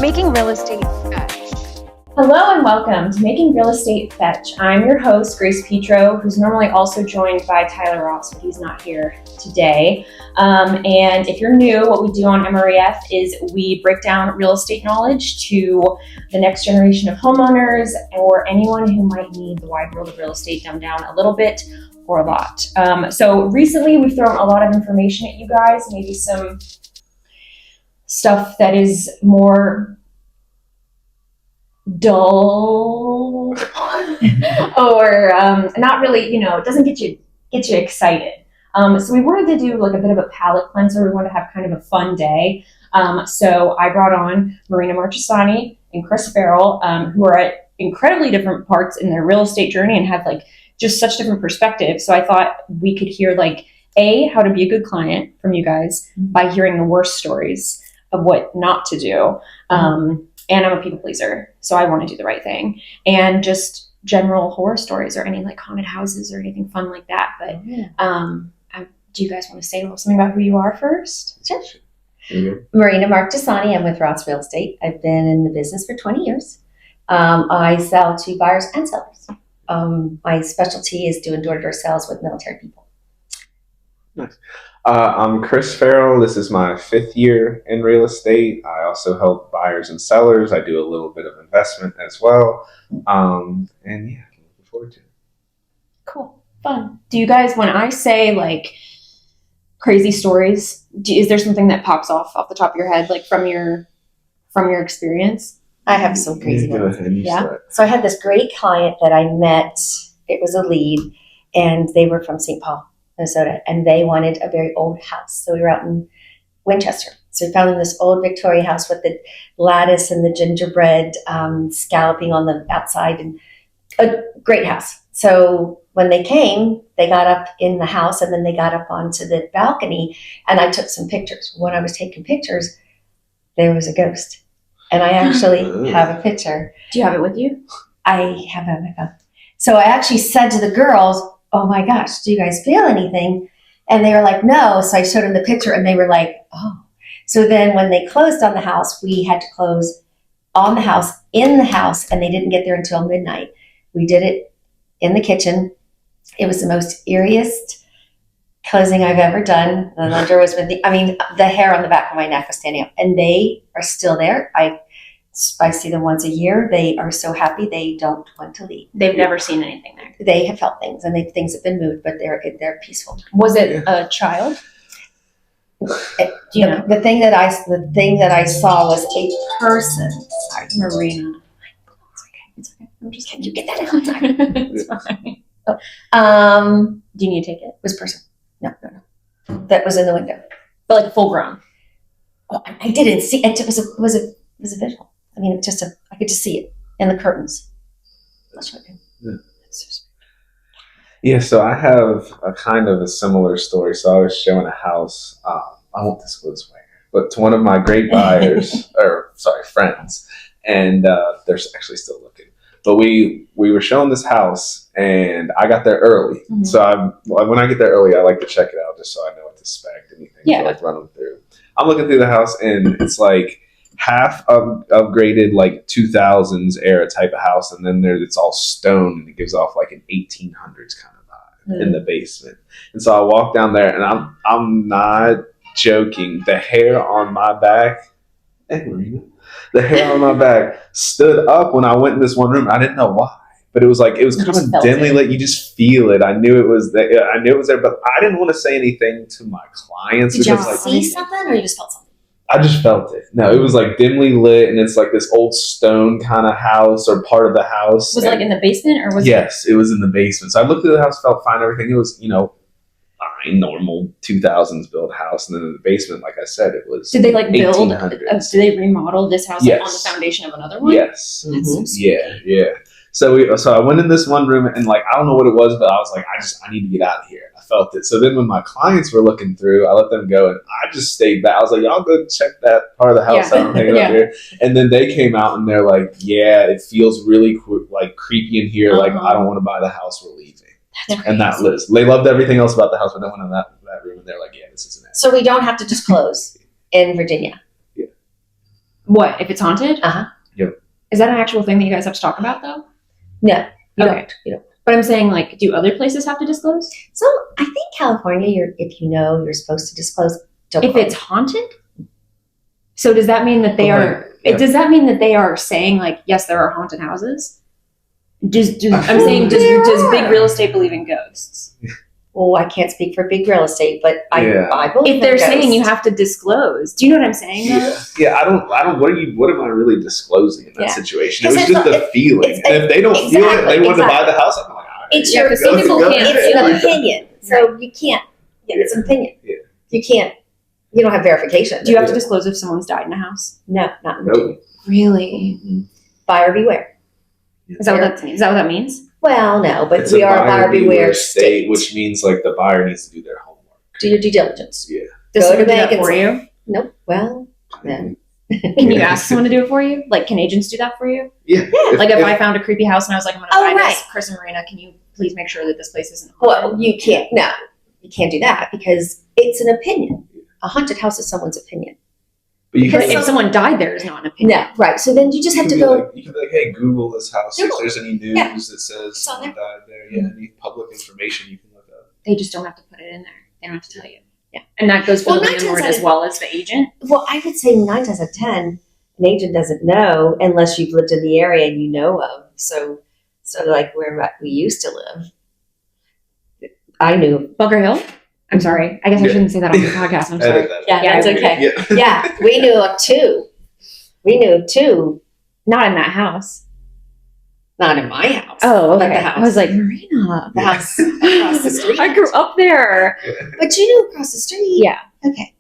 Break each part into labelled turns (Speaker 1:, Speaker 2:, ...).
Speaker 1: Making Real Estate Fetch.
Speaker 2: Hello and welcome to Making Real Estate Fetch. I'm your host, Grace Petro, who's normally also joined by Tyler Ross, but he's not here today. And if you're new, what we do on MREF is we break down real estate knowledge to the next generation of homeowners or anyone who might need the wide world of real estate dumbed down a little bit or a lot. So recently we've thrown a lot of information at you guys, maybe some stuff that is more dull or not really, it doesn't get you excited. So we wanted to do like a bit of a palate cleanser. We wanted to have kind of a fun day. So I brought on Marina and Chris Farrell, who are at incredibly different parts in their real estate journey and have like just such different perspectives. So I thought we could hear how to be a good client from you guys by hearing the worst stories of what not to do. And I'm a people pleaser, so I want to do the right thing. And just general horror stories or any like haunted houses or anything fun like that. But do you guys want to say a little something about who you are first?
Speaker 3: Sure. Mm-hmm. Marina Marchesani. I'm with Ross Real Estate. I've been in the business for 20 years. I sell to buyers and sellers. My specialty is doing door-to-door sales with military people.
Speaker 4: Nice. I'm Chris Farrell. This is my 5th year in real estate. I also help buyers and sellers. I do a little bit of investment as well. And yeah, looking forward to it.
Speaker 2: Cool. Fun. Do you guys, when I say like crazy stories, is there something that pops off the top of your head, like from your experience?
Speaker 3: I have some crazy ones.
Speaker 4: Yeah.
Speaker 3: So I had this great client that I met. It was a lead, and they were from St. Paul, Minnesota, and they wanted a very old house. So we were out in Winchester. So we found them this old Victoria house with the lattice and the gingerbread scalloping on the outside, and a great house. So when they came, they got up in the house and then they got up onto the balcony, and I took some pictures. When I was taking pictures, there was a ghost. And I actually have a picture.
Speaker 2: Do you have it with you?
Speaker 3: I have it on my phone. So I actually said to the girls, "Oh my gosh, do you guys feel anything?" And they were like, "No." So I showed them the picture and they were like, "Oh." So then when they closed on the house, we had to close on the house, in the house, and they didn't get there until midnight. We did it in the kitchen. It was the most eeriest closing I've ever done. The lender was the hair on the back of my neck was standing up, and they are still there. I see them once a year. They are so happy. They don't want to leave.
Speaker 2: They've never seen anything there.
Speaker 3: They have felt things, and things have been moved, but they're peaceful.
Speaker 2: Was it a child?
Speaker 3: The thing that I saw was a person.
Speaker 2: Sorry, Marina.
Speaker 3: It's okay. I'm just kidding. You get that out. Sorry.
Speaker 2: It's fine. Do you need to take it?
Speaker 3: It was a person. No. That was in the window.
Speaker 2: But like full grown.
Speaker 3: Oh, I didn't see it. It was a visual. I mean, I could just see it in the curtains. That's what I did.
Speaker 4: Yeah, so I have a kind of a similar story. So I was showing a house, I won't disclose where, but to one of my great buyers, friends, and they're actually still looking. But we were showing this house, and I got there early. Mm-hmm. So when I get there early, I like to check it out just so I know what to expect, anything.
Speaker 2: Yeah.
Speaker 4: So like run them through. I'm looking through the house, and it's like half upgraded, like 2000s era type of house, and then it's all stone, and it gives off like an 1800s kind of vibe in the basement. And so I walk down there, and I'm not joking. The hair on my back, Marina, the hair on my back stood up when I went in this one room. I didn't know why, but it was kind of dimly lit. You just feel it. I knew it was there. But I didn't want to say anything to my clients.
Speaker 3: Did you see something, or you just felt something?
Speaker 4: I just felt it. No, it was like dimly lit, and it's like this old stone kind of house or part of the house.
Speaker 2: Was it like in the basement, or was it?
Speaker 4: Yes, it was in the basement. So I looked through the house, felt fine, everything. It was, fine, normal 2000s built house. And then in the basement, like I said, it was.
Speaker 2: Did they build? Did they remodel this house on the foundation of another one?
Speaker 4: Yes.
Speaker 2: Mm-hmm.
Speaker 4: Yeah. So I went in this one room, and I don't know what it was, but I was like, I need to get out of here. I felt it. So then when my clients were looking through, I let them go, and I just stayed back. I was like, y'all go check that part of the house. I don't hang out here. And then they came out, and they're like, yeah, it feels really creepy in here. Like, I don't want to buy the house. We're leaving. And that list. They loved everything else about the house, but they went in that room, and they're like, yeah, this isn't it.
Speaker 3: So we don't have to just close in Virginia.
Speaker 4: Yeah.
Speaker 2: What, if it's haunted?
Speaker 4: Yep.
Speaker 2: Is that an actual thing that you guys have to talk about, though?
Speaker 3: No, you
Speaker 2: Okay.
Speaker 3: don't. You don't.
Speaker 2: But I'm saying, like, do other places have to disclose?
Speaker 3: So I think California, if you know, you're supposed to disclose. Don't
Speaker 2: If
Speaker 3: call
Speaker 2: it's
Speaker 3: me.
Speaker 2: haunted? So does that mean that they
Speaker 4: Well,
Speaker 2: are,
Speaker 4: yeah.
Speaker 2: does that mean that they are saying, like, yes, there are haunted houses? I'm
Speaker 4: feel
Speaker 2: saying,
Speaker 3: there
Speaker 2: does big
Speaker 3: are.
Speaker 2: real estate believe in ghosts?
Speaker 3: Well, I can't speak for big real estate, but
Speaker 4: Yeah.
Speaker 3: I believe
Speaker 2: If they're
Speaker 3: in
Speaker 2: saying you
Speaker 3: ghosts.
Speaker 2: have to disclose, do you know what I'm saying? though?
Speaker 4: Yeah. I don't. What am I really discosing in that
Speaker 3: Yeah.
Speaker 4: situation? It
Speaker 3: 'Cause
Speaker 4: was
Speaker 3: it's
Speaker 4: just
Speaker 3: not-
Speaker 4: the feeling.
Speaker 3: it's-
Speaker 4: And if they don't feel it, and they want to buy the house. I'm like, all right.
Speaker 3: It's
Speaker 2: Yeah,
Speaker 3: your
Speaker 2: because some people
Speaker 4: go
Speaker 2: can't
Speaker 4: ahead.
Speaker 3: it's
Speaker 2: feel
Speaker 3: an
Speaker 2: it.
Speaker 3: opinion, so you can't. Yeah, it's an opinion.
Speaker 4: Yeah.
Speaker 3: You can't. You don't have verification.
Speaker 2: Do you have to
Speaker 4: Yeah.
Speaker 2: disclose if someone's died in a house?
Speaker 3: No, not in
Speaker 4: Nope.
Speaker 3: Virginia.
Speaker 2: Really?
Speaker 3: Buyer beware.
Speaker 2: Is that what that means?
Speaker 3: Well, no, but
Speaker 4: It's
Speaker 3: we
Speaker 4: a
Speaker 3: are a buyer beware state.
Speaker 4: which means like the buyer needs to do their homework.
Speaker 3: Do your due diligence.
Speaker 4: Yeah.
Speaker 2: Does
Speaker 3: Go to
Speaker 2: someone do that
Speaker 3: bank and
Speaker 2: for
Speaker 3: say-
Speaker 2: you?
Speaker 3: Nope. Well, no.
Speaker 2: Can you ask someone to do it for you? Like, can agents do that for you?
Speaker 4: Yeah.
Speaker 2: Like, if I found a creepy house and I was like, I'm going to
Speaker 3: Oh,
Speaker 2: buy
Speaker 3: right.
Speaker 2: this, Chris and Marina, can you please make sure that this place isn't haunted?
Speaker 3: Well, you can't. No, you can't do that because it's an opinion. A haunted house is someone's opinion.
Speaker 4: But you
Speaker 2: But
Speaker 4: can,
Speaker 2: if someone died there is not an opinion.
Speaker 3: No, right. So then you just have to
Speaker 4: be
Speaker 3: go.
Speaker 4: like, you can be like, hey, Google this house.
Speaker 3: Google.
Speaker 4: If there's any news
Speaker 3: Yeah.
Speaker 4: that says
Speaker 3: It's on
Speaker 4: someone died there, yeah, any public information you can look up.
Speaker 2: They just don't have to put it in there. They don't have to tell you.
Speaker 3: Yeah.
Speaker 2: And that goes for
Speaker 3: Well,
Speaker 2: the
Speaker 3: 9 times
Speaker 2: landlord
Speaker 3: out
Speaker 2: as
Speaker 3: of-
Speaker 2: well as the agent.
Speaker 3: Well, I would say 9 times out of 10, an agent doesn't know unless you've lived in the area and you know of. So like where we used to live, I knew.
Speaker 2: Bunker Hill? I'm sorry. I guess I
Speaker 4: Yeah.
Speaker 2: shouldn't say that on the podcast. I'm sorry.
Speaker 4: Edit that.
Speaker 3: Yeah,
Speaker 2: Yeah,
Speaker 3: that's
Speaker 2: it's
Speaker 3: okay.
Speaker 4: Yeah.
Speaker 3: Yeah, we knew of 2. We knew of 2.
Speaker 2: Not in that house.
Speaker 3: Not in my house.
Speaker 2: Oh, okay.
Speaker 3: But the house.
Speaker 2: I was like, Marina.
Speaker 3: The house across the street.
Speaker 2: I grew up there.
Speaker 3: But you knew across the street.
Speaker 2: Yeah.
Speaker 3: Okay.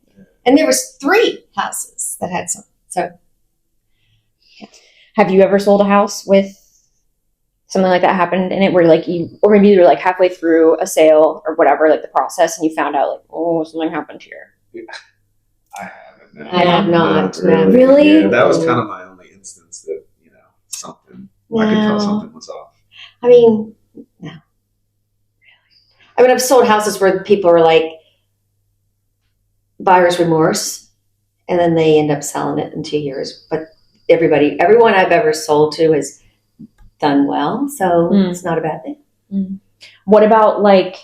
Speaker 3: And there was 3 houses that had some. So
Speaker 2: Have you ever sold a house with something like that happened in it where like you, or maybe you were like halfway through a sale or whatever, like the process, and you found out like, oh, something happened here.
Speaker 4: I haven't. No.
Speaker 3: I have not, no.
Speaker 2: Really?
Speaker 4: Yeah, that was kind of my only instance that, something. I could tell
Speaker 3: No.
Speaker 4: something was off.
Speaker 3: I mean, no. I mean, I've sold houses where people are like buyer's remorse, and then they end up selling it in 2 years. But everyone I've ever sold to has done well, so
Speaker 2: Mm.
Speaker 3: it's not a bad thing.
Speaker 2: What about like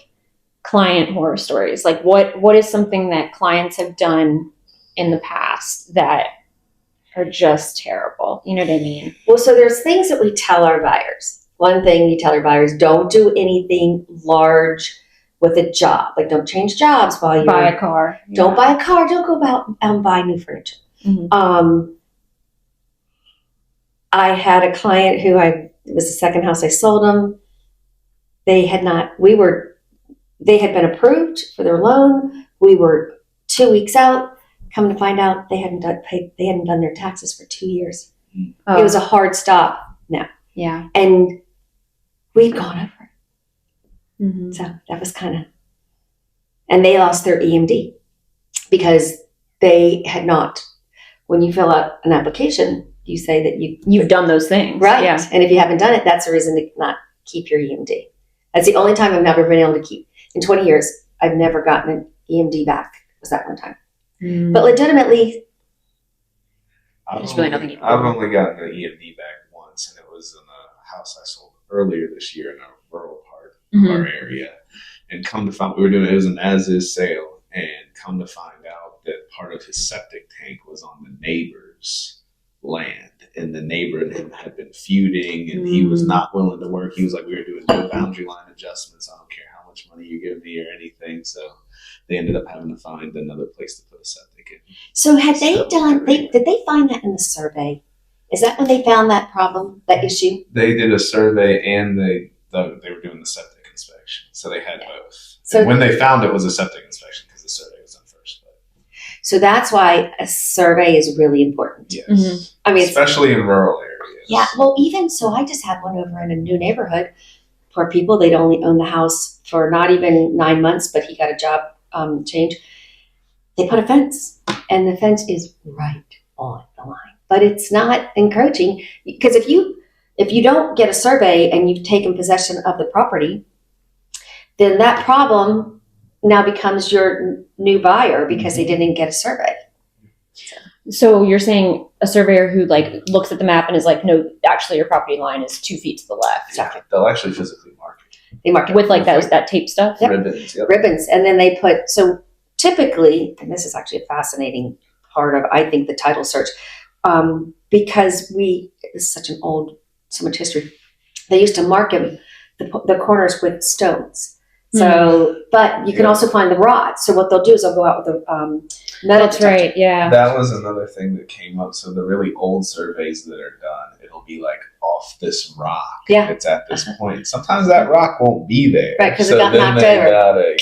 Speaker 2: client horror stories? Like what is something that clients have done in the past that are just terrible? You know what I mean?
Speaker 3: Well, so there's things that we tell our buyers. One thing you tell our buyers: don't do anything large with a job. Like, don't change jobs while you're
Speaker 2: Buy a car.
Speaker 3: Don't buy a car. Don't go out and buy new furniture.
Speaker 2: Mhm.
Speaker 3: I had a client who it was the second house I sold them. They had been approved for their loan. We were 2 weeks out. Come to find out, they hadn't done their taxes for 2 years.
Speaker 2: Oh,
Speaker 3: It was a hard stop,
Speaker 2: yeah.
Speaker 3: and we'd gone over it.
Speaker 2: Mhm.
Speaker 3: So that was and they lost their EMD because they had not. When you fill out an application, you say that
Speaker 2: You've done those things.
Speaker 3: right,
Speaker 2: Yeah.
Speaker 3: and if you haven't done it, that's a reason to not keep your EMD. That's the only time I've never been able to keep. In 20 years, I've never gotten an EMD back. Was that one time?
Speaker 2: Mm.
Speaker 3: But legitimately,
Speaker 2: There's really nothing you can do.
Speaker 4: I've only gotten an EMD back once, and it was in a house I sold earlier this year in a rural part of
Speaker 2: Mhm.
Speaker 4: our area. And come to find, it was an as-is sale, and come to find out that part of his septic tank was on the neighbor's land, and the neighbor and him had been feuding, and he was not willing to work. He was like, we were doing no boundary line adjustments. I don't care how much money you give me or anything. So they ended up having to find another place to put a septic in.
Speaker 3: so had they
Speaker 4: So,
Speaker 3: done? Did they find that in the survey? Is that when they found that problem, that issue?
Speaker 4: They did a survey, and they were doing the septic inspection, so they had both.
Speaker 3: So-
Speaker 4: And when they found it was a septic inspection because the survey was done first. But
Speaker 3: So that's why a survey is really important.
Speaker 4: yes,
Speaker 2: Mhm.
Speaker 3: I mean,
Speaker 4: especially in rural areas.
Speaker 3: yeah. Well, even so, I just had one over in a new neighborhood. Poor people, they'd only owned the house for not even 9 months, but he got a job change. They put a fence, and the fence is right on the line, but it's not encroaching because if you don't get a survey and you've taken possession of the property, then that problem now becomes your new buyer because they didn't get a survey.
Speaker 2: So you're saying a surveyor who like looks at the map and is like, no, actually your property line is 2 feet to the left.
Speaker 4: Yeah, they'll actually physically mark it.
Speaker 3: They mark it
Speaker 2: With like that tape stuff.
Speaker 3: Yep.
Speaker 4: Ribbons. Yep.
Speaker 3: ribbons, and then they put, so typically, and this is actually a fascinating part of, I think, the title search, because this is such so much history. They used to mark the corners with stones. So, but you can also find the rods. So what they'll do is they'll go out with a metal
Speaker 2: That's
Speaker 3: detector.
Speaker 2: right. Yeah.
Speaker 4: That was another thing that came up. So the really old surveys that are done, it'll be like off this rock.
Speaker 3: Yeah.
Speaker 4: It's at this point. Sometimes that rock won't be there.
Speaker 3: Right, 'cause it
Speaker 4: so
Speaker 3: got
Speaker 4: then
Speaker 3: knocked
Speaker 4: they
Speaker 3: over.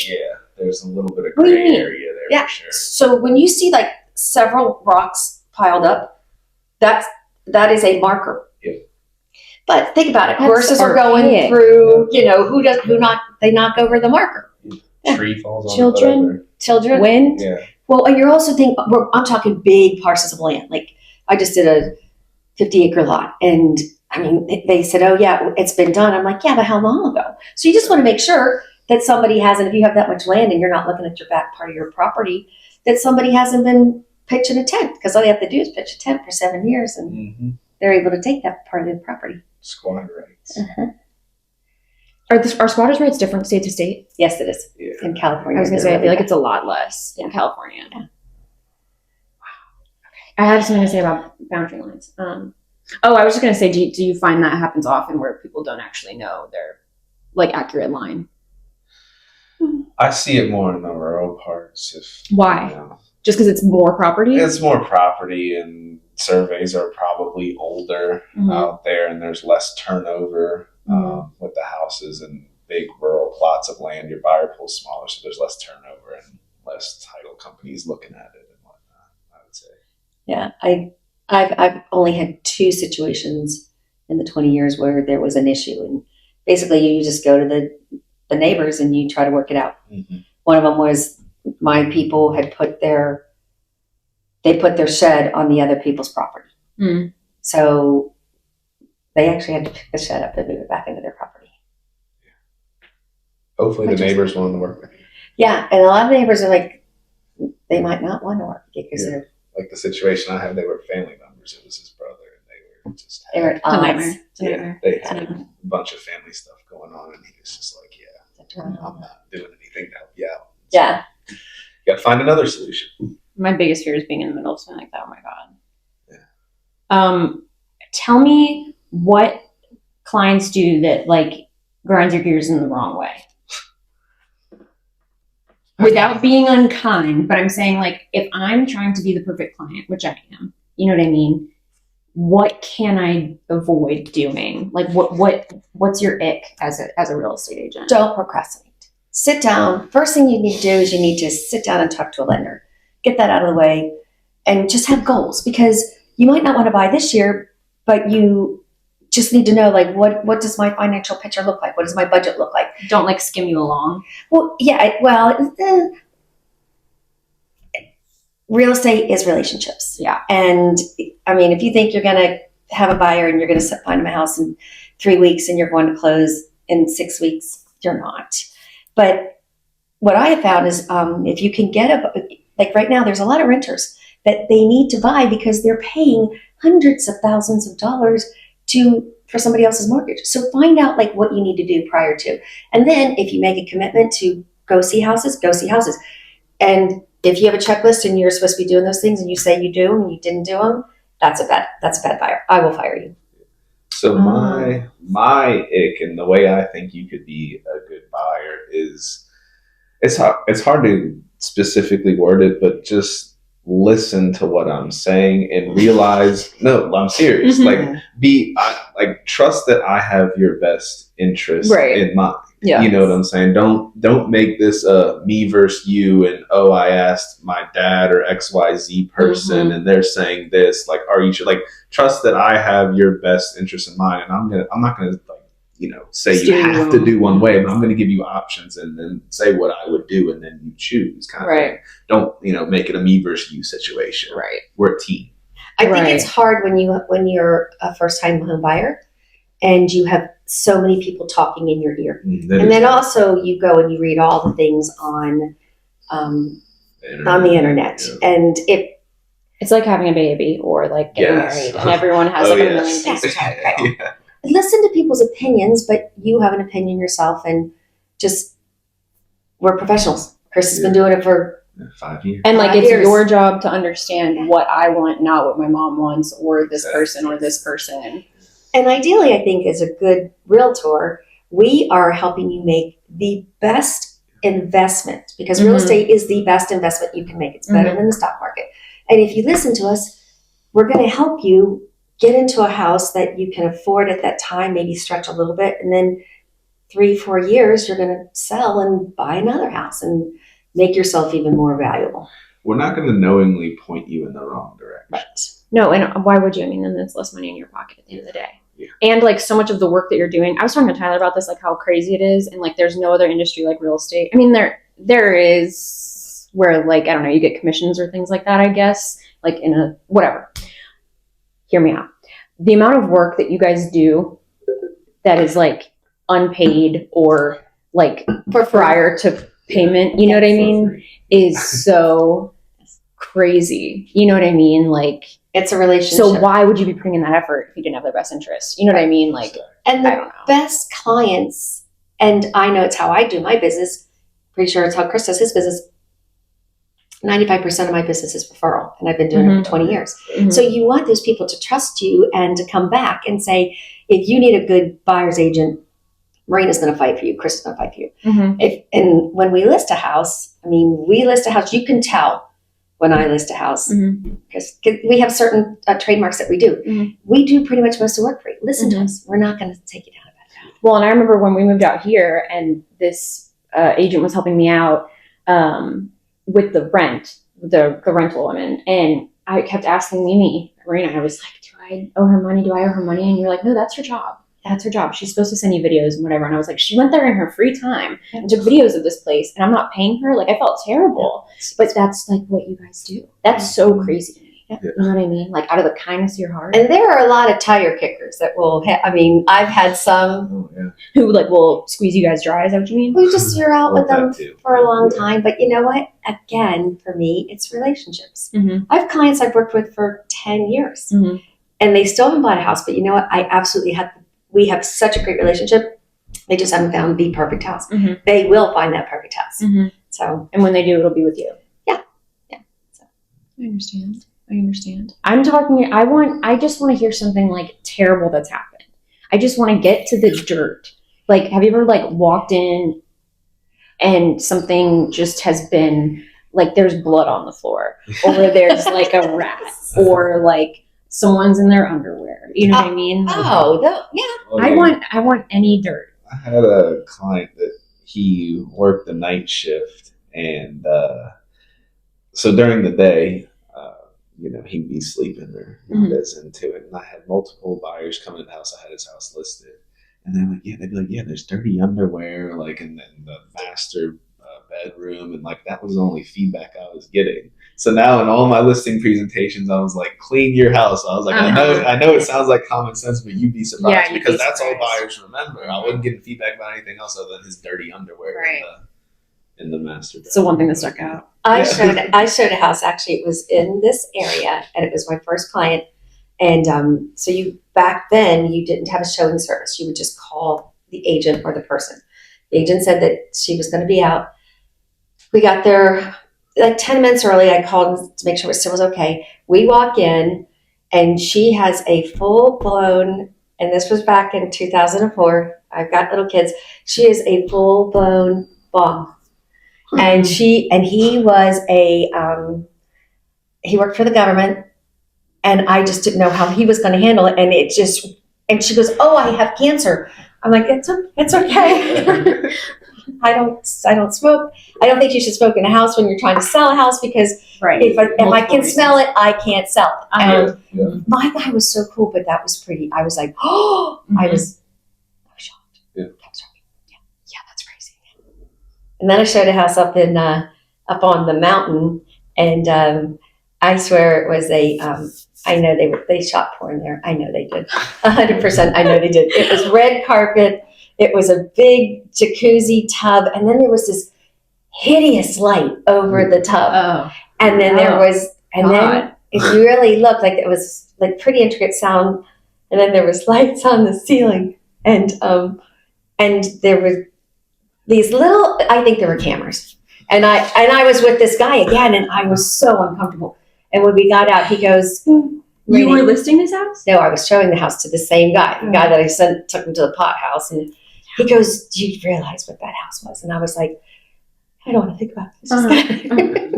Speaker 4: There's a little bit of
Speaker 3: What do you
Speaker 4: gray
Speaker 3: mean?
Speaker 4: area there
Speaker 3: Yeah.
Speaker 4: for sure.
Speaker 3: So when you see like several rocks piled up, that is a marker.
Speaker 4: Yeah.
Speaker 3: But think about it.
Speaker 2: That's
Speaker 3: Horses are going
Speaker 2: archaic.
Speaker 3: through, they knock over the marker. Yeah.
Speaker 4: Tree falls on
Speaker 2: Children.
Speaker 3: Children.
Speaker 2: Wind.
Speaker 4: Yeah.
Speaker 3: Well, and you're also thinking, I'm talking big parcels of land. Like I just did a 50-acre lot, and I mean, they said, oh yeah, it's been done. I'm like, yeah, but how long ago? So you just want to make sure that somebody hasn't, if you have that much land and you're not looking at your back part of your property, that somebody hasn't been pitching a tent, because all they have to do is pitch a tent for 7 years and
Speaker 4: Mm-hmm.
Speaker 3: they're able to take that part of the property.
Speaker 4: Squatter rights.
Speaker 2: Are squatters' rights different state to state?
Speaker 3: Yes, it is.
Speaker 4: Yeah.
Speaker 3: In California.
Speaker 2: I was gonna say I feel like it's a lot less in California.
Speaker 3: Yeah.
Speaker 2: I had something to say about boundary lines. I was just gonna say, do you find that happens often where people don't actually know their like accurate line?
Speaker 4: I see it more in the rural parts.
Speaker 2: Why?
Speaker 4: You know,
Speaker 2: Just because it's more property?
Speaker 4: it's more property, and surveys are probably older
Speaker 2: Mhm.
Speaker 4: out there, and there's less turnover with the houses and big rural plots of land. Your buyer pool's smaller, so there's less turnover and less title companies looking at it and whatnot, I would say.
Speaker 3: Yeah, I've only had 2 situations in the 20 years where there was an issue, and basically you just go to the neighbors and you try to work it out.
Speaker 4: Mm-hmm.
Speaker 3: One of them was my people had put their shed on the other people's property,
Speaker 2: Mm.
Speaker 3: so they actually had to pick the shed up and move it back into their property.
Speaker 4: Hopefully the
Speaker 3: Which is-
Speaker 4: neighbors willing to work with you.
Speaker 3: Yeah, and a lot of neighbors are like, they might not want to work because
Speaker 4: Yeah. Like the situation I had, they were family members. It was his brother, and they were just
Speaker 3: they're at
Speaker 2: It's a
Speaker 3: odds.
Speaker 2: nightmare. It's a
Speaker 4: yeah,
Speaker 2: nightmare.
Speaker 4: they
Speaker 2: It's a
Speaker 4: had
Speaker 2: nightmare.
Speaker 4: a bunch of family stuff going on, and he was just like, I'm not doing anything to help you out. So
Speaker 3: Yeah.
Speaker 4: you got to find another solution.
Speaker 2: My biggest fear is being in the middle of something like that. Oh my god.
Speaker 4: Yeah.
Speaker 2: Tell me what clients do that like grinds your gears in the wrong way. Without being unkind, but I'm saying like if I'm trying to be the perfect client, which I am, you know what I mean? What can I avoid doing? Like what's your ick as a real estate agent?
Speaker 3: Don't procrastinate. Sit down. First thing you need to do is you need to sit down and talk to a lender. Get that out of the way and just have goals, because you might not want to buy this year, but you just need to know, like, what does my financial picture look like? What does my budget look like?
Speaker 2: Don't like skim you along.
Speaker 3: Well, yeah, real estate is relationships.
Speaker 2: Yeah.
Speaker 3: And I mean, if you think you're going to have a buyer and you're going to find them a house in 3 weeks and you're going to close in 6 weeks, you're not. But what I have found is if you can get like right now, there's a lot of renters that they need to buy because they're paying hundreds of thousands of dollars for somebody else's mortgage. So find out like what you need to do prior to. And then if you make a commitment to go see houses, go see houses. And if you have a checklist and you're supposed to be doing those things and you say you do and you didn't do them, that's a bad buyer. I will fire you.
Speaker 4: So my ick and the way I think you could be a good buyer is it's hard to specifically word it, but just listen to what I'm saying and realize, no, I'm serious.
Speaker 2: Mhm.
Speaker 4: Like trust that I have your best interest
Speaker 2: Right.
Speaker 4: in mind.
Speaker 2: Yeah.
Speaker 4: You know what I'm saying? Don't make this me versus you and I asked my dad or XYZ person and they're saying this. Like, are you sure? Like, trust that I have your best interest in mind, and I'm not gonna say you have to do one way, but I'm gonna give you options and then say what I would do and then you choose kind of
Speaker 2: Right.
Speaker 4: thing. Don't make it a me versus you situation.
Speaker 2: Right.
Speaker 4: We're a team.
Speaker 3: I think
Speaker 2: Right.
Speaker 3: it's hard when you're a first-time home buyer and you have so many people talking in your ear. And then also you go and you read all the things on the internet.
Speaker 4: Yeah.
Speaker 3: And
Speaker 2: It's like having a baby or like getting married, and everyone has like a million things to talk about.
Speaker 4: Yeah.
Speaker 3: Listen to people's opinions, but you have an opinion yourself, and just we're professionals. Chris has been doing it for
Speaker 4: 5 years.
Speaker 2: And like
Speaker 3: 5
Speaker 2: it's
Speaker 3: years.
Speaker 2: your job to understand what I want, not what my mom wants, or this person or this person.
Speaker 3: And ideally, I think as a good realtor, we are helping you make the best investment, because real estate is the best investment you can make. It's better than the stock market. And if you listen to us, we're going to help you get into a house that you can afford at that time, maybe stretch a little bit, and then 3-4 years, you're going to sell and buy another house and make yourself even more valuable.
Speaker 4: We're not going to knowingly point you in the wrong direction.
Speaker 3: Right.
Speaker 2: No, and why would you? I mean, then it's less money in your pocket at the end of the day.
Speaker 4: Yeah.
Speaker 2: And like so much of the work that you're doing, I was talking to Tyler about this, like how crazy it is, and like there's no other industry like real estate. I mean, there is where like I don't know, you get commissions or things like that. I guess like in a whatever. Hear me out. The amount of work that you guys do that is like unpaid or like prior to payment, you know what I mean, is so crazy. You know what I mean? Like
Speaker 3: it's a relationship.
Speaker 2: So why would you be putting in that effort if you didn't have their best interest? You know what I mean? Like,
Speaker 3: and
Speaker 2: I don't
Speaker 3: the
Speaker 2: know.
Speaker 3: best clients, and I know it's how I do my business. Pretty sure it's how Chris does his business. 95% of my business is referral, and I've been doing it for 20 years. So you want those people to trust you and to come back and say, if you need a good buyer's agent, Marina's going to fight for you. Chris is going to fight for you. And when we list a house, I mean, you can tell when I list a house because we have certain trademarks that we do. We do pretty much most of the work for you. Listen to us. We're not going to take you down about that.
Speaker 2: Well, and I remember when we moved out here and this agent was helping me out with the rent, the rental woman. And I kept asking Marina, I was like, do I owe her money? Do I owe her money? And you're like, no, that's her job. That's her job. She's supposed to send you videos and whatever. And I was like, she went there in her free time and took videos of this place and I'm not paying her. Like I felt terrible, but that's like what you guys do. That's so crazy to me. You know what I mean? Like out of the kindness of your heart.
Speaker 3: And there are a lot of tire kickers that will, I've had some
Speaker 2: who like will squeeze you guys dry. Is that what you mean?
Speaker 3: you're out with them for a long time. But you know what? Again, for me, it's relationships. I have clients I've worked with for 10 years and they still haven't bought a house. But you know what? We have such a great relationship. They just haven't found the perfect house. They will find that perfect house. So,
Speaker 2: and when they do, it'll be with you.
Speaker 3: Yeah.
Speaker 2: So, I understand. I just want to hear something like terrible that's happened. I just want to get to the dirt. Like, have you ever like walked in and something just has been like, there's blood on the floor or there's like a rat or like someone's in their underwear. You know what I mean? I want any dirt.
Speaker 4: I had a client that he worked the night shift, and so during the day, he'd be sleeping or that's into it. And I had multiple buyers come in the house. I had his house listed, and they'd be like, there's dirty underwear, like in the master bedroom, and like that was the only feedback I was getting. So now in all my listing presentations, I was like, clean your house. I was like, I know it sounds like common sense, but you'd be surprised because that's all buyers remember. I wasn't getting feedback about anything else other than his dirty underwear in the master bedroom.
Speaker 2: So one thing that stuck out.
Speaker 3: I showed a house. Actually, it was in this area, and it was my first client. And so back then you didn't have a showing service. You would just call the agent or the person. The agent said that she was going to be out. We got there like 10 minutes early. I called to make sure it still was okay. We walk in, and she has a full-blown, and this was back in 2004. I've got little kids. She is a full-blown bong. And he was he worked for the government, and I just didn't know how he was going to handle it. And she goes, "Oh, I have cancer." I'm like, it's okay. I don't smoke. I don't think you should smoke in a house when you're trying to sell a house because if I can smell it, I can't sell it. And my guy was so cool, but that was pretty. I was like, oh, I was shocked. Yeah, that's crazy. And then I showed a house up up on the mountain, and I swear it was I know they shot porn there. I know they did. 100%. I know they did. It was red carpet. It was a big jacuzzi tub, and then there was this hideous light over the tub. And then there was, and then if you really look, like it was like pretty intricate sound, and then there was lights on the ceiling, and there were these little, I think there were cameras, and I was with this guy again, and I was so uncomfortable. And when we got out, he goes,
Speaker 2: You were listing this house?
Speaker 3: no, I was showing the house to the same guy, the guy that I took him to the pot house, and he goes, do you realize what that house was? And I was like, I don't want to think about this.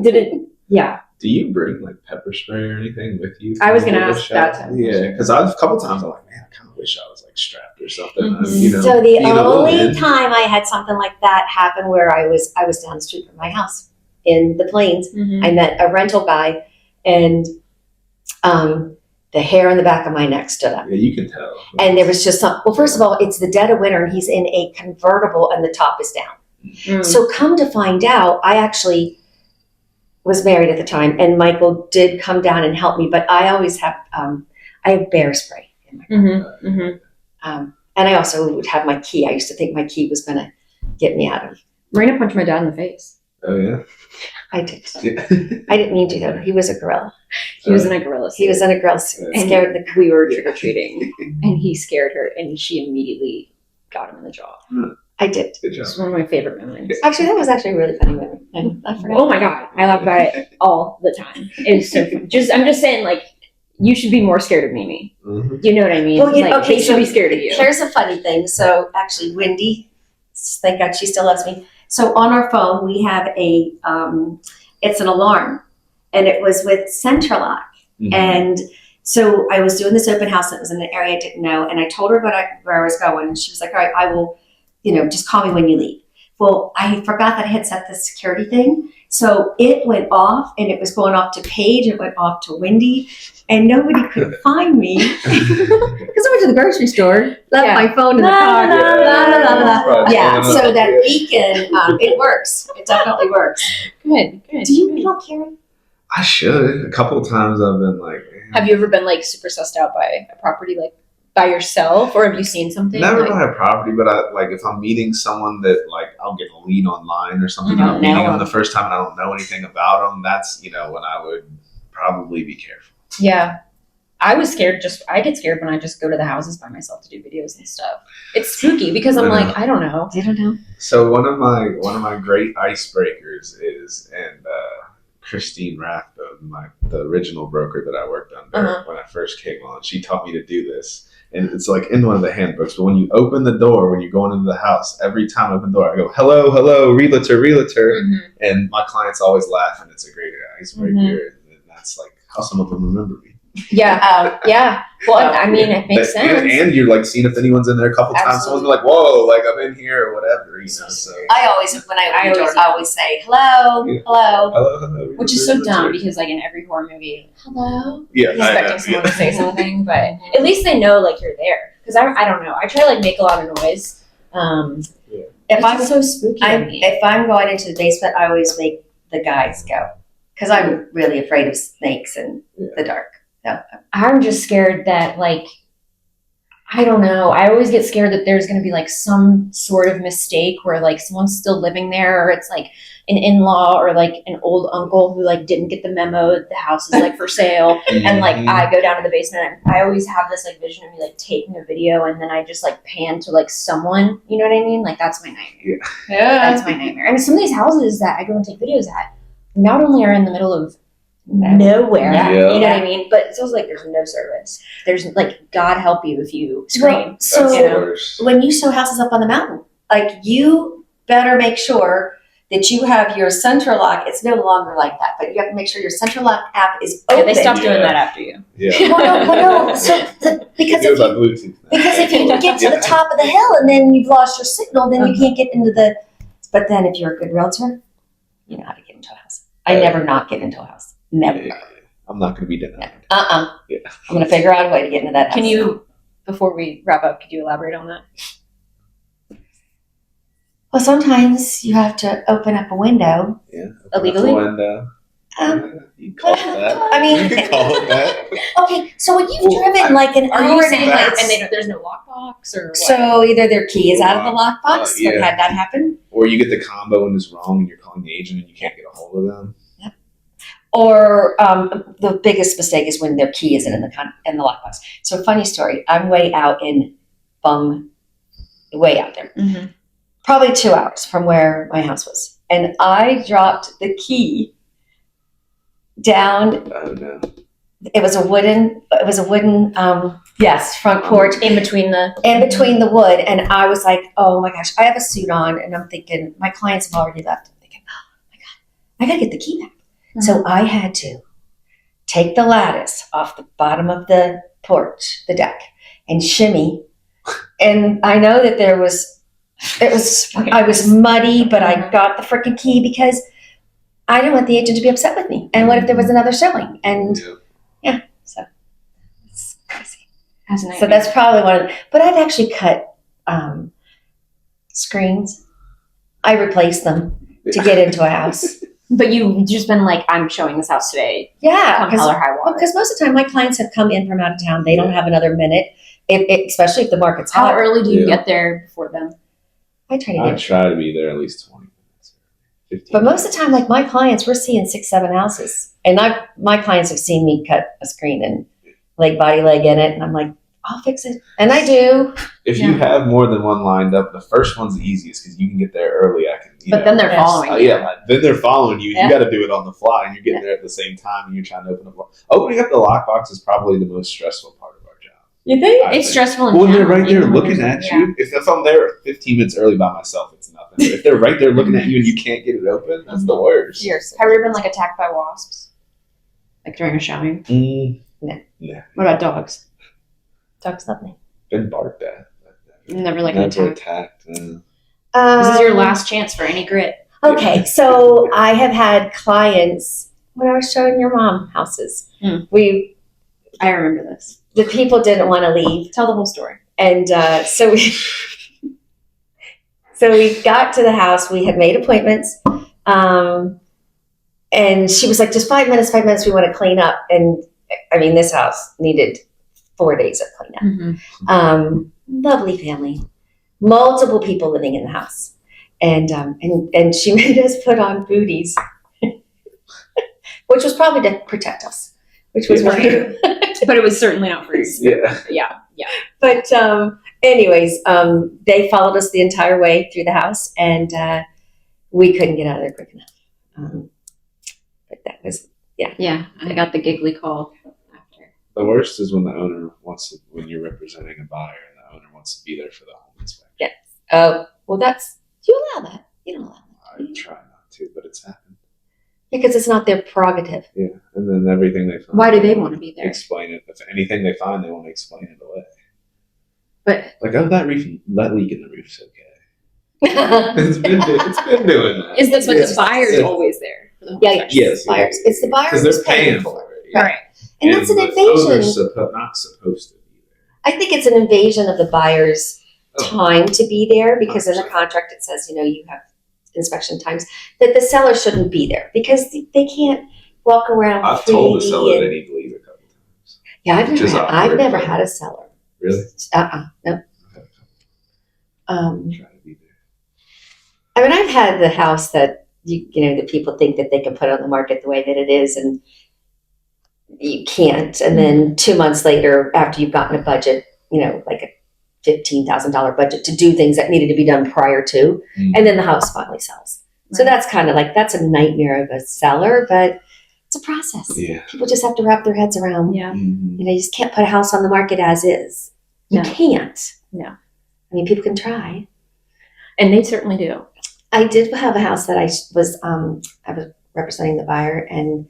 Speaker 2: Did it? Yeah.
Speaker 4: Do you bring like pepper spray or anything with you?
Speaker 2: I was gonna ask that.
Speaker 4: Yeah, because a couple times I'm like, man, I kind of wish I was like strapped or something.
Speaker 2: Mhm.
Speaker 4: You know,
Speaker 3: So the
Speaker 4: being a
Speaker 3: only
Speaker 4: woman.
Speaker 3: time I had something like that happen where I was down the street from my house in the Plains.
Speaker 2: Mhm.
Speaker 3: I met a rental guy, and the hair on the back of my neck stood up.
Speaker 4: Yeah, you can tell.
Speaker 3: And there was just some, well, first of all, it's the dead of winter, and he's in a convertible and the top is down.
Speaker 2: Mm.
Speaker 3: So come to find out, I actually was married at the time, and Michael did come down and help me, but I always have, I have bear spray in my car.
Speaker 2: Mhm. Mhm.
Speaker 3: And I also would have my key. I used to think my key was going to get me out of.
Speaker 2: Marina punched my dad in the face.
Speaker 4: Oh yeah.
Speaker 3: I did.
Speaker 4: Yeah.
Speaker 3: I didn't mean to though. He was a gorilla.
Speaker 2: He was in a gorilla suit.
Speaker 3: He was in a gorilla suit.
Speaker 2: And
Speaker 3: Scared the.
Speaker 2: we were trick or treating, and he scared her, and she immediately got him in the jaw.
Speaker 3: I did.
Speaker 4: Good job.
Speaker 2: It's one of my favorite memories.
Speaker 3: Actually, that was actually a really funny memory. I forgot.
Speaker 2: Oh my god, I laugh about it all the time. It's so I'm just saying, like, you should be more scared of Mimi.
Speaker 4: Mhm.
Speaker 2: You know what I mean?
Speaker 3: Well,
Speaker 2: like,
Speaker 3: okay,
Speaker 2: they should
Speaker 3: so
Speaker 2: be scared of you.
Speaker 3: Here's a funny thing. So actually, Wendy, thank God she still loves me. So on our phone, we have it's an alarm, and it was with Centralock.
Speaker 4: Mhm.
Speaker 3: And so I was doing this open house that was in an area I didn't know, and I told her where I was going, and she was like, all right, I will, just call me when you leave. Well, I forgot that I had set the security thing. So it went off, and it was going off to Paige, it went off to Wendy, and nobody could find me because I went to the grocery store, left
Speaker 2: Yeah.
Speaker 3: my phone in the
Speaker 2: La,
Speaker 3: car.
Speaker 2: la, la, la, la,
Speaker 4: la.
Speaker 3: Yeah, so that beacon, it works. It definitely works.
Speaker 2: Good, good.
Speaker 3: Do you don't care?
Speaker 4: I should. A couple of times I've been like, man.
Speaker 2: Have you ever been like super sussed out by a property, like by yourself, or have you seen something?
Speaker 4: Never
Speaker 2: like,
Speaker 4: by a property, but I like if I'm meeting someone that like I'll get a lead online or something.
Speaker 3: You
Speaker 4: And
Speaker 3: don't
Speaker 4: I'm meeting
Speaker 3: know
Speaker 4: them the
Speaker 3: them.
Speaker 4: first time and I don't know anything about them. That's when I would probably be careful.
Speaker 2: Yeah. I was scared. I get scared when I just go to the houses by myself to do videos and stuff. It's spooky because I'm
Speaker 4: I know.
Speaker 2: like, I don't know.
Speaker 3: You don't know.
Speaker 4: So one of my great icebreakers is Christine Rathbone, the original broker that I worked under when I first came on. She taught me to do this. And it's like in one of the handbooks, but when you open the door, when you're going into the house, every time I open the door, I go, hello, hello, realtor.
Speaker 2: Mhm.
Speaker 4: And my clients always laugh, and it's a great icebreaker. And that's like how some of them remember me.
Speaker 2: Yeah. Yeah. Well, I mean, it makes sense.
Speaker 4: And you're like seeing if anyone's in there a couple times. Someone's like, whoa, like I'm in here or whatever, So
Speaker 3: I always, when I open the door, I always say, hello,
Speaker 4: Yeah.
Speaker 3: hello.
Speaker 4: hello, hello.
Speaker 2: Which is so dumb because, like, in every horror movie, hello,
Speaker 4: Yeah,
Speaker 2: expecting someone to say something, but at least they know, like, you're there. Because I don't know. I try to, like, make a lot of noise.
Speaker 3: If
Speaker 2: It's
Speaker 3: I'm
Speaker 2: just so spooky. to me.
Speaker 3: if I'm going into the basement, I always make the guys go because I'm really afraid of snakes and the dark. So,
Speaker 2: I'm just scared that, like, I don't know. I always get scared that there's going to be, like, some sort of mistake where, like, someone's still living there, or it's, like, an in-law or, like, an old uncle who, like, didn't get the memo that the house is, like, for sale. And, like, I go down to the basement, and I always have this, like, vision of me, like, taking a video, and then I just, like, pan to, like, someone. You know what I mean? Like, that's my nightmare.
Speaker 3: yeah.
Speaker 2: That's my nightmare. I mean, some of these houses that I go and take videos at not only are in the middle of nowhere,
Speaker 3: Yeah.
Speaker 2: you know what I mean? But it's also like there's no service. There's like, God help you if you scream.
Speaker 3: Well, so
Speaker 4: That's
Speaker 2: you
Speaker 4: the
Speaker 2: know.
Speaker 4: worst.
Speaker 3: when you show houses up on the mountain, like you better make sure that you have your central lock. It's no longer like that, but you have to make sure your central lock app is
Speaker 2: Yeah,
Speaker 3: open.
Speaker 2: they stopped doing
Speaker 4: Yeah.
Speaker 2: that after you.
Speaker 4: Yeah.
Speaker 3: Well, no. So because
Speaker 4: It
Speaker 3: if
Speaker 4: was on
Speaker 3: you,
Speaker 4: Bluetooth. now.
Speaker 3: because if you get to
Speaker 4: Yeah.
Speaker 3: the top of the hill and then you've lost your signal, then you can't get into the. But then if you're a good realtor, you know how to get into a house. I never not get into a house. Never.
Speaker 4: Yeah. I'm not going to be denied.
Speaker 3: Yeah.
Speaker 4: Yeah.
Speaker 3: I'm gonna figure out a way to get into that house.
Speaker 2: Can you, before we wrap up, could you elaborate on that?
Speaker 3: Well, sometimes you have to open up a window.
Speaker 4: Yeah.
Speaker 2: Illegally?
Speaker 4: Open up the window. You call it that.
Speaker 3: I mean-
Speaker 4: You call it that.
Speaker 3: Okay, so when you've
Speaker 4: Well,
Speaker 3: driven like an
Speaker 2: Are
Speaker 3: hour
Speaker 2: you
Speaker 3: and a
Speaker 2: saying like,
Speaker 3: half,
Speaker 2: and there's no lockbox or what?
Speaker 3: so either their key is out of the lockbox.
Speaker 4: Yeah.
Speaker 3: Had that happen?
Speaker 4: Or you get the combo and it's wrong and you're calling the agent and you can't get a hold of them.
Speaker 3: Or the biggest mistake is when their key isn't in the lockbox. So funny story. I'm way out way out there, probably 2 hours from where my house was, and I dropped the key down.
Speaker 4: Oh no!
Speaker 3: It was a wooden. Yes, front porch
Speaker 2: In between
Speaker 3: the wood, and I was like, oh my gosh, I have a suit on, and I'm thinking my clients have already left. I'm thinking, oh my god, I gotta get the key back. So I had to take the lattice off the bottom of the porch, the deck, and shimmy. And I know that I was muddy, but I got the freaking key because I didn't want the agent to be upset with me. And what if there was another showing? And so it's crazy. So that's probably one of the, but I've actually cut screens. I replaced them to get into a house.
Speaker 2: But you've just been like, I'm showing this house today.
Speaker 3: Yeah.
Speaker 2: Come hell or high water.
Speaker 3: Because most of the time my clients have come in from out of town. They don't have another minute, especially if the market's hot.
Speaker 2: How early do you get there before them?
Speaker 3: I try
Speaker 4: to be there at least 20 minutes. 15
Speaker 3: but most of the time, like my clients, we're seeing 6-7 houses. And my clients have seen me cut a screen and body leg in it. And I'm like, I'll fix it. And I do.
Speaker 4: If you have more than one lined up, the first one's the easiest because you can get there early.
Speaker 2: Then they're following you.
Speaker 4: Then they're following you. You got to do it on the fly, and you're getting there at the same time, and you're trying to opening up the lockbox is probably the most stressful part of our job.
Speaker 3: You think?
Speaker 2: It's stressful.
Speaker 4: When they're right there looking at you. If I'm there 15 minutes early by myself, it's nothing. But if they're right there looking at you and you can't get it open, that's the worst.
Speaker 2: Cheers. Have you ever been attacked by wasps? Like during a showing?
Speaker 3: No.
Speaker 2: What about dogs?
Speaker 3: Dogs love me.
Speaker 4: Been barked at.
Speaker 2: Never an
Speaker 4: attacked.
Speaker 2: This is your last chance for any grit.
Speaker 3: Okay, so I have had clients when I was showing your mom houses.
Speaker 2: I remember this.
Speaker 3: The people didn't want to leave.
Speaker 2: Tell the whole story.
Speaker 3: And so we got to the house. We had made appointments. And she was like, just 5 minutes, we want to clean up. And I mean, this house needed 4 days of cleanup. Lovely family, multiple people living in the house. And she made us put on booties, which was probably to protect us, which was weird.
Speaker 2: But it was certainly not for you.
Speaker 4: Yeah.
Speaker 3: But anyways, they followed us the entire way through the house, and we couldn't get out of there quick enough. But that was,
Speaker 2: Yeah, I got the giggly call after.
Speaker 4: The worst is when the owner when you're representing a buyer and the owner wants to be there for the home inspection.
Speaker 3: Yes. Oh, well, you allow that. You don't allow that.
Speaker 4: I try not to, but it's happened.
Speaker 3: Because it's not their prerogative.
Speaker 4: Yeah, and then everything they find.
Speaker 2: Why do they want to be there?
Speaker 4: Explain it. If anything they find, they want to explain it away.
Speaker 2: But
Speaker 4: that leak in the roof's okay. It's been doing that.
Speaker 2: Is this what the buyer's always there? For the home inspection?
Speaker 4: Yes.
Speaker 3: Buyers. It's the buyer
Speaker 4: because
Speaker 3: who's
Speaker 4: they're paying for it.
Speaker 2: Yeah. Right.
Speaker 3: And that's an
Speaker 4: the
Speaker 3: invasion.
Speaker 4: owner's not supposed to be there.
Speaker 3: I think it's an invasion of the buyer's time to be there, because in the contract it says, you have inspection times, that the seller shouldn't be there because they can't walk around.
Speaker 4: I've told the seller they need to leave a couple times.
Speaker 3: Yeah, I've never had a seller.
Speaker 4: Really?
Speaker 3: No.
Speaker 4: Try to be there.
Speaker 3: I mean, I've had the house that the people think that they can put on the market the way that it is, and you can't. And then 2 months later, after you've gotten a budget, like a $15,000 budget to do things that needed to be done prior to, and then the house finally sells. Right. So that's kind of that's a nightmare of a seller, but it's a process.
Speaker 4: Yeah.
Speaker 3: People just have to wrap their heads around.
Speaker 2: Yeah.
Speaker 3: You just can't put a house on the market as is. You can't.
Speaker 2: No.
Speaker 3: I mean, people can try.
Speaker 2: And they certainly do.
Speaker 3: I did have a house that I was representing the buyer, and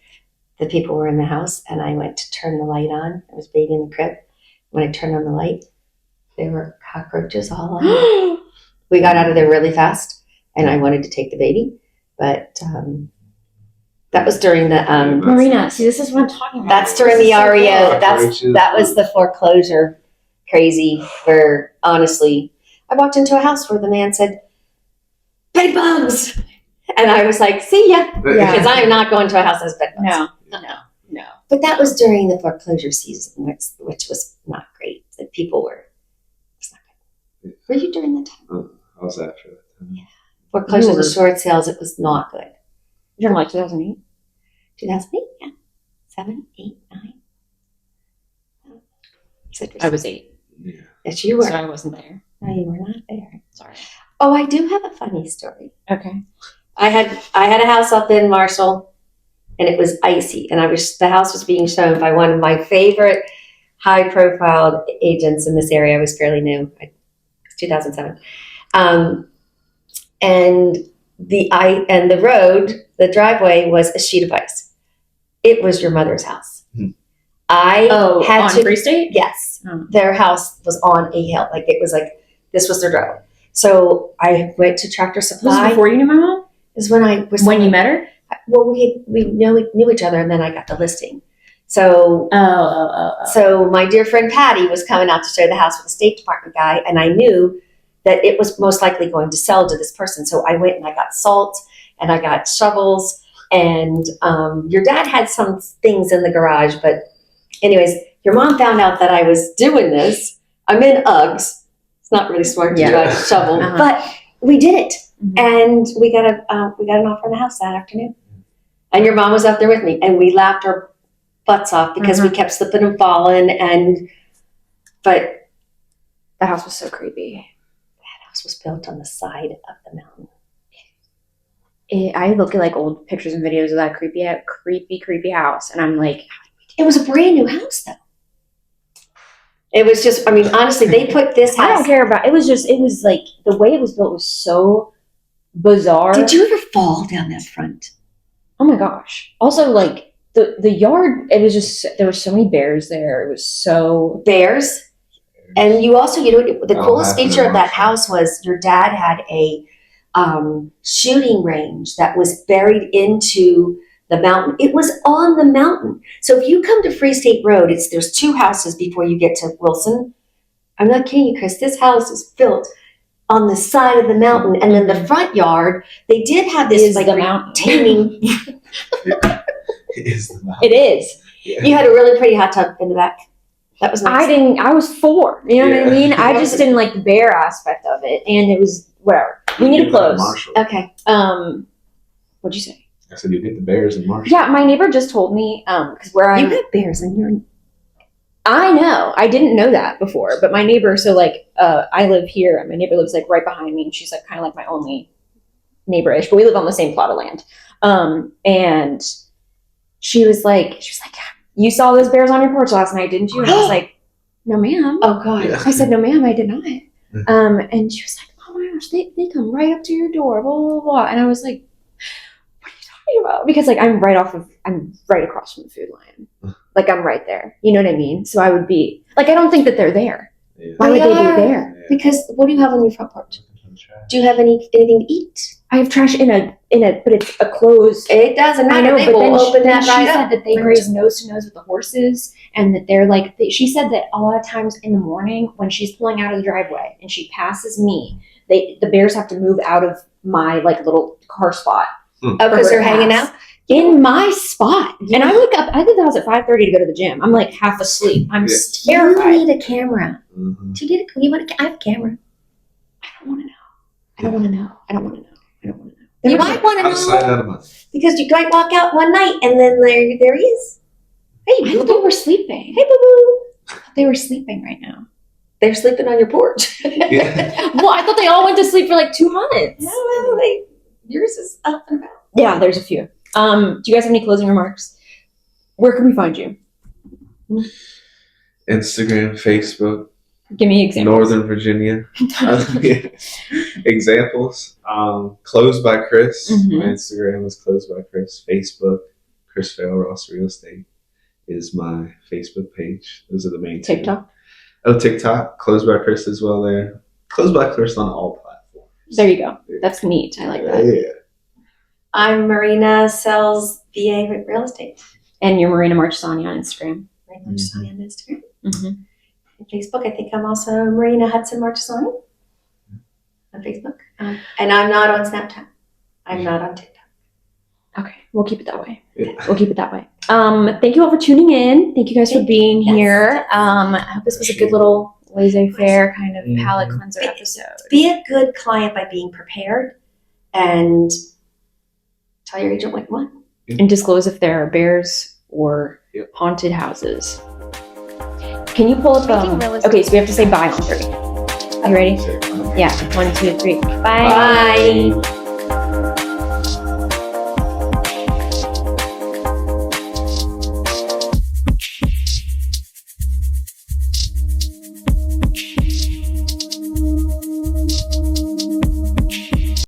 Speaker 3: the people were in the house, and I went to turn the light on. I was baby in the crib. When I turned on the light, there were cockroaches all on it. We got out of there really fast, and I wanted to take the baby, but that was during the
Speaker 2: Marina. See, this is what I'm talking about.
Speaker 3: That's during the REO. That was the foreclosure crazy. Where honestly, I walked into a house where the man said, "Bed bugs," and I was like, "See ya," because I am not going to a house that has bed bugs.
Speaker 2: No.
Speaker 3: But that was during the foreclosure season, which was not great. The people were. Were you during that time?
Speaker 4: I was after that time.
Speaker 3: Yeah. Foreclosures and short sales, it was not good.
Speaker 2: You're like 2008?
Speaker 3: 2008, yeah. 7, 8, 9.
Speaker 2: I was 8,
Speaker 4: Yeah.
Speaker 3: Yes, you were.
Speaker 2: so I wasn't there.
Speaker 3: No, you were not there.
Speaker 2: Sorry.
Speaker 3: Oh, I do have a funny story.
Speaker 2: Okay.
Speaker 3: I had a house up in Marshall, and it was icy, and the house was being shown by one of my favorite high-profile agents in this area. I was fairly new. It was 2007, and the road, the driveway was a sheet of ice. It was your mother's house. I had
Speaker 2: on
Speaker 3: to.
Speaker 2: Free State?
Speaker 3: Yes,
Speaker 2: Oh.
Speaker 3: their house was on a hill. Like it was like this was their driveway. So I went to Tractor
Speaker 2: Was
Speaker 3: Supply.
Speaker 2: this before you knew my mom?
Speaker 3: Is when I was
Speaker 2: When you met her?
Speaker 3: Well, we knew each other, and then I got the listing. So so my dear friend Patty was coming out to show the house with the State Department guy, and I knew that it was most likely going to sell to this person. So I went and I got salt and I got shovels, and your dad had some things in the garage, but anyways, your mom found out that I was doing this. I'm in Uggs. It's not really smart to drive a shovel, but we did it, and we got an offer on the house that afternoon. And your mom was out there with me, and we laughed our butts off because we kept slipping and falling. But
Speaker 2: the house was so creepy.
Speaker 3: that house was built on the side of the mountain.
Speaker 2: I look at like old pictures and videos of that creepy house, and I'm like,
Speaker 3: It was a brand new house, though. It was just, I mean, honestly, they put this house.
Speaker 2: I don't care about. It was like the way it was built was so bizarre.
Speaker 3: Did you ever fall down that front?
Speaker 2: Oh my gosh! Also, like the yard, it was just there were so many bears there. It was so
Speaker 3: Bears. And you also, the coolest
Speaker 4: happen in
Speaker 3: feature of that
Speaker 4: Marshall.
Speaker 3: house was your dad had a shooting range that was buried into the mountain. It was on the mountain. So if you come to Free State Road, there's 2 houses before you get to Wilson. I'm not kidding you, Chris. This house is built on the side of the mountain, and then the front yard, they did have this
Speaker 2: Is
Speaker 3: like
Speaker 2: the mountain.
Speaker 3: retaining.
Speaker 4: It is the mountain.
Speaker 2: it is.
Speaker 4: Yeah.
Speaker 3: You had a really pretty hot tub in the back. That was nice.
Speaker 2: I was 4. You know what I
Speaker 4: Yeah.
Speaker 2: mean? I just didn't like the bear aspect of it, and it was whatever. We need to close.
Speaker 4: Marshall.
Speaker 3: Okay.
Speaker 2: What'd you say?
Speaker 4: I said you get the Bears in Marshall.
Speaker 2: Yeah, my neighbor just told me because where
Speaker 3: You
Speaker 2: I'm.
Speaker 3: have bears in your.
Speaker 2: I know. I didn't know that before, but my neighbor. So like, I live here, and my neighbor lives like right behind me, and she's like kind of like my only neighbor-ish, but we live on the same plot of land. And she was like, you saw those bears on your porch last night, didn't you? And I was like, no, ma'am.
Speaker 3: Oh God.
Speaker 4: Yeah.
Speaker 2: I said, no, ma'am, I did not. And she was like, oh my gosh, they come right up to your door, blah, blah, blah. And I was like, what are you talking about? Because like, I'm right across from the food line. Like I'm right there. You know what I mean? So I would be like, I don't think that they're there.
Speaker 4: Yeah.
Speaker 2: Why would they be
Speaker 3: are.
Speaker 2: there?
Speaker 4: Yeah.
Speaker 3: Because what do you have on your front porch? Do you have anything to eat?
Speaker 2: I have trash in a, but it's a closed.
Speaker 3: It doesn't
Speaker 2: I
Speaker 3: matter.
Speaker 2: know,
Speaker 3: They
Speaker 2: but
Speaker 3: will
Speaker 2: then
Speaker 3: open that
Speaker 2: she
Speaker 3: right
Speaker 2: said
Speaker 3: up.
Speaker 2: that they graze nose to nose with the horses, and that they're like. She said that a lot of times in the morning when she's pulling out of the driveway and she passes me, the bears have to move out of my like little car spot.
Speaker 3: Oh, because they're hanging out.
Speaker 2: In my spot. And I wake up, I did the house at 5:30 to go to the gym. I'm like half asleep. I'm
Speaker 4: Yeah.
Speaker 2: terrified.
Speaker 3: You need a camera.
Speaker 4: Mm-hmm.
Speaker 3: Do you need? You want? I have a camera.
Speaker 2: I don't want to know. I don't want to know.
Speaker 3: You might want to
Speaker 4: I'll sign
Speaker 3: know
Speaker 4: out a month.
Speaker 3: because you might walk out one night and then there he is. Hey,
Speaker 2: I thought they were sleeping.
Speaker 3: Hey, boo boo.
Speaker 2: They were sleeping right now.
Speaker 3: They're sleeping on your porch.
Speaker 4: Yeah.
Speaker 2: Well, I thought they all went to sleep for like 2 months.
Speaker 3: No, yours is up and about.
Speaker 2: Yeah, there's a few. Do you guys have any closing remarks? Where can we find you?
Speaker 4: Instagram, Facebook,
Speaker 2: Give me examples.
Speaker 4: Northern Virginia. Examples. Closed by Chris.
Speaker 2: Mhm.
Speaker 4: My Instagram is Closed by Chris. Facebook, Chris Fail Ross Real Estate is my Facebook page. Those are the main two.
Speaker 2: TikTok.
Speaker 4: Oh, TikTok. Closed by Chris as well there. Closed by Chris on all platforms.
Speaker 2: There you go. That's neat. I like that.
Speaker 4: Yeah.
Speaker 3: I'm Marina sells VA real estate.
Speaker 2: And you're Marina Marchesani on Instagram.
Speaker 3: Marina Marchesani on Instagram.
Speaker 2: Mm-hmm.
Speaker 3: On Facebook, I think I'm also Marina Hudson Marchesani on Facebook. And I'm not on Snapchat. I'm not on TikTok.
Speaker 2: Okay, we'll keep it that way.
Speaker 4: Yeah.
Speaker 2: We'll keep it that way. Thank you all for tuning in. Thank you guys for being
Speaker 3: Yes.
Speaker 2: here. I hope this was a good little laissez-faire kind of
Speaker 4: Mhm.
Speaker 2: palate cleanser episode.
Speaker 3: Be a good client by being prepared and tell your agent what you want.
Speaker 2: and disclose if there are bears or
Speaker 4: Yep.
Speaker 2: haunted houses. Can you pull up
Speaker 1: Making realistic-
Speaker 2: okay, so we have to say bye on 3. Are you ready?
Speaker 4: Sure.
Speaker 2: Yeah, 1, 2, 3. Bye.
Speaker 3: Bye.